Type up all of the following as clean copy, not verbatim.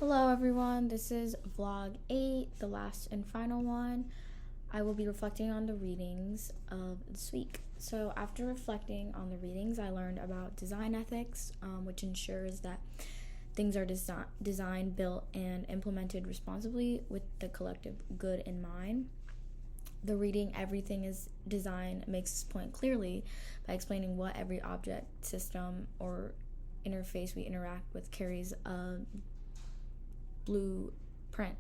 Hello everyone, this is vlog 8, the last and final one. I will be reflecting on the readings of this week. So after reflecting on the readings, I learned about design ethics, which ensures that things are designed, built, and implemented responsibly with the collective good in mind. The reading Everything is Design makes this point clearly by explaining what every object, system, or interface we interact with carries a blueprint,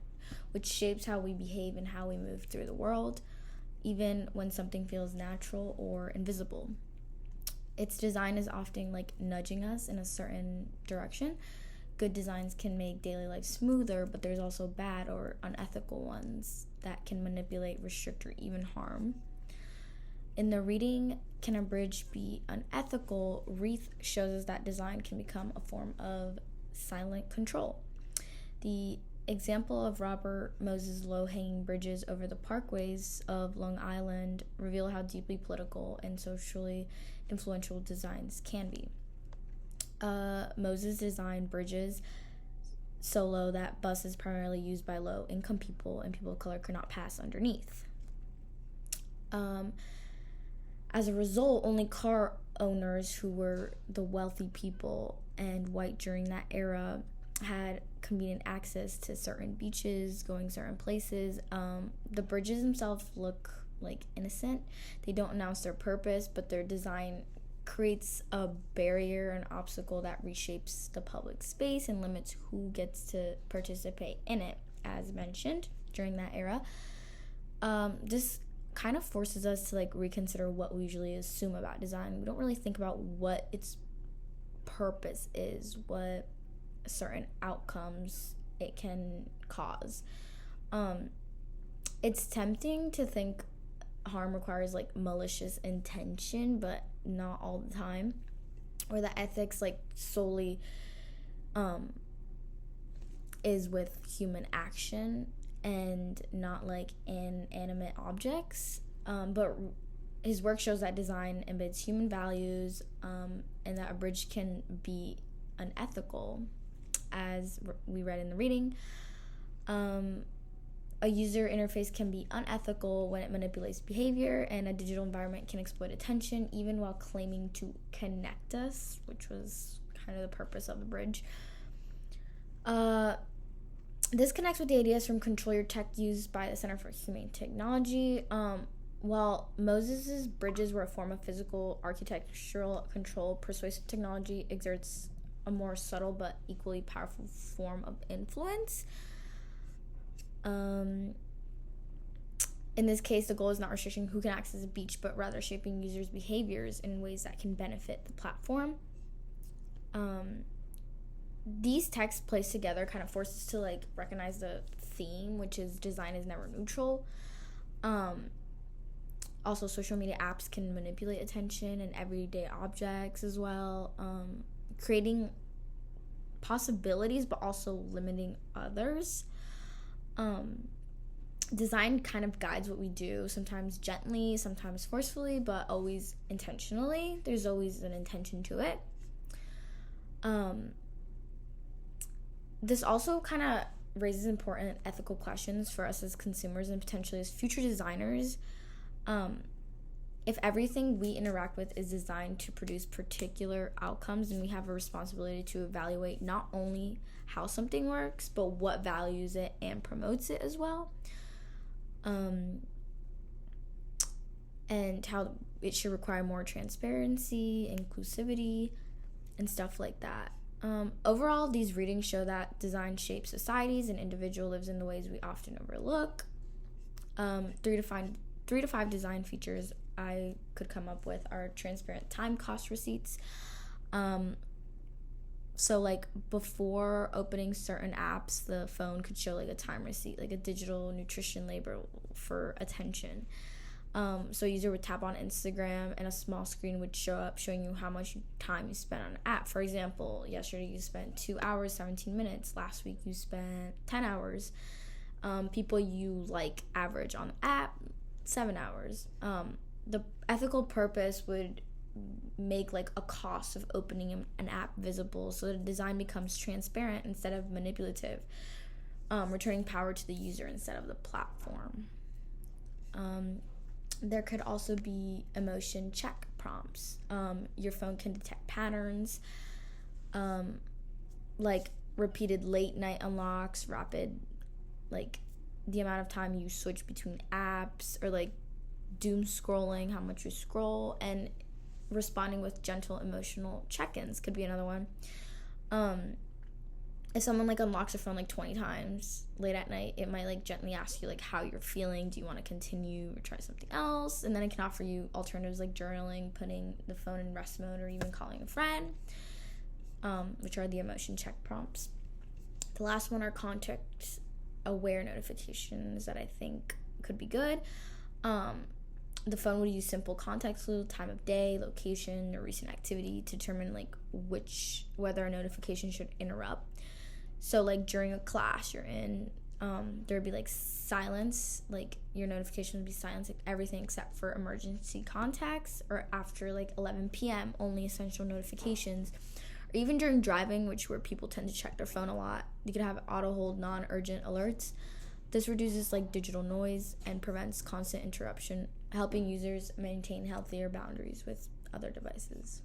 which shapes how we behave and how we move through the world, even when something feels natural or invisible. Its design is often like nudging us in a certain direction. Good designs can make daily life smoother, but there's also bad or unethical ones that can manipulate, restrict, or even harm. In the reading, Can a Bridge Be Unethical? Reith shows us that design can become a form of silent control. The example of Robert Moses' low-hanging bridges over the parkways of Long Island reveal how deeply political and socially influential designs can be. Moses designed bridges so low that buses primarily used by low-income people and people of color could not pass underneath. As a result, only car owners who were the wealthy people and white during that era had convenient access to certain beaches, going certain places. The bridges themselves look like innocent. They don't announce their purpose, but their design creates a barrier, an obstacle that reshapes the public space and limits who gets to participate in it, as mentioned during that era. This kind of forces us to reconsider what we usually assume about design. We don't really think about what its purpose is, what certain outcomes it can cause. It's tempting to think harm requires malicious intention, but not all the time, or that ethics solely is with human action and not inanimate objects. But his work shows that design embeds human values, and that a bridge can be unethical, as we read in the reading. A user interface can be unethical when it manipulates behavior, and a digital environment can exploit attention even while claiming to connect us, which was kind of the purpose of the bridge. This connects with the ideas from Control Your Tech used by the Center for Humane Technology. While Moses' bridges were a form of physical architectural control, persuasive technology exerts a more subtle but equally powerful form of influence. In this case, the goal is not restricting who can access a beach, but rather shaping users' behaviors in ways that can benefit the platform. These texts placed together kind of force us to recognize the theme, which is design is never neutral. Also, social media apps can manipulate attention and everyday objects as well, creating possibilities but also limiting others. Design kind of guides what we do, sometimes gently, sometimes forcefully, but always intentionally. There's always an intention to it. This also kind of raises important ethical questions for us as consumers and potentially as future designers. If everything we interact with is designed to produce particular outcomes, then we have a responsibility to evaluate not only how something works, but what values it and promotes it as well. And how it should require more transparency, inclusivity, and stuff like that. Overall, these readings show that design shapes societies and individual lives in the ways we often overlook. 3 to 5 design features I could come up with are transparent time cost receipts. So before opening certain apps, the phone could show a time receipt, a digital nutrition label for attention. So a user would tap on Instagram and a small screen would show up showing you how much time you spent on an app. For example, yesterday you spent 2 hours, 17 minutes. Last week you spent 10 hours. People you average on the app, 7 hours. The ethical purpose would make like a cost of opening an app visible, so the design becomes transparent instead of manipulative, returning power to the user instead of the platform. There could also be emotion check prompts. Your phone can detect patterns, like repeated late night unlocks, rapid, like the amount of time you switch between apps, or like doom scrolling, how much you scroll, and responding with gentle emotional check-ins could be another one. If someone like unlocks their phone like 20 times late at night, it might like gently ask you like how you're feeling. Do you want to continue or try something else? And then it can offer you alternatives like journaling, putting the phone in rest mode, or even calling a friend, which are the emotion check prompts. The last one are context aware notifications that I think could be good. The phone would use simple context clues, time of day, location, or recent activity to determine like whether a notification should interrupt. So like during a class you're in, there would be like silence, like your notification would be silence, like everything except for emergency contacts, or after like 11 p.m. only essential notifications. Or even during driving, which where people tend to check their phone a lot, you could have auto hold non-urgent alerts. This reduces like digital noise and prevents constant interruption, helping users maintain healthier boundaries with other devices.